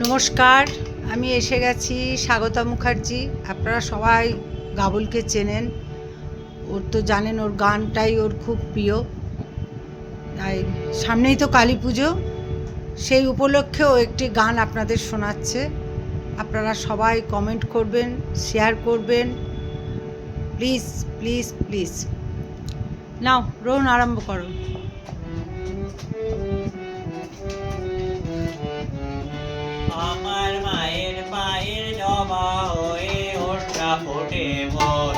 নমস্কার, আমি এসে গেছি স্বাগতা মুখার্জি। আপনারা সবাই গাবুলকে চেনেন, ওর তো জানেন ওর গানটাই ওর খুব প্রিয়। তাই সামনেই তো কালী পুজো, সেই উপলক্ষে ও একটি গান আপনাদের শোনাচ্ছে। আপনারা সবাই কমেন্ট করবেন, শেয়ার করবেন, প্লিজ প্লিজ প্লিজ। নাও রোহন, আরম্ভ করো। আমার মায়ের পায়ের জবা হয়ে ওঠা ফোটে মন,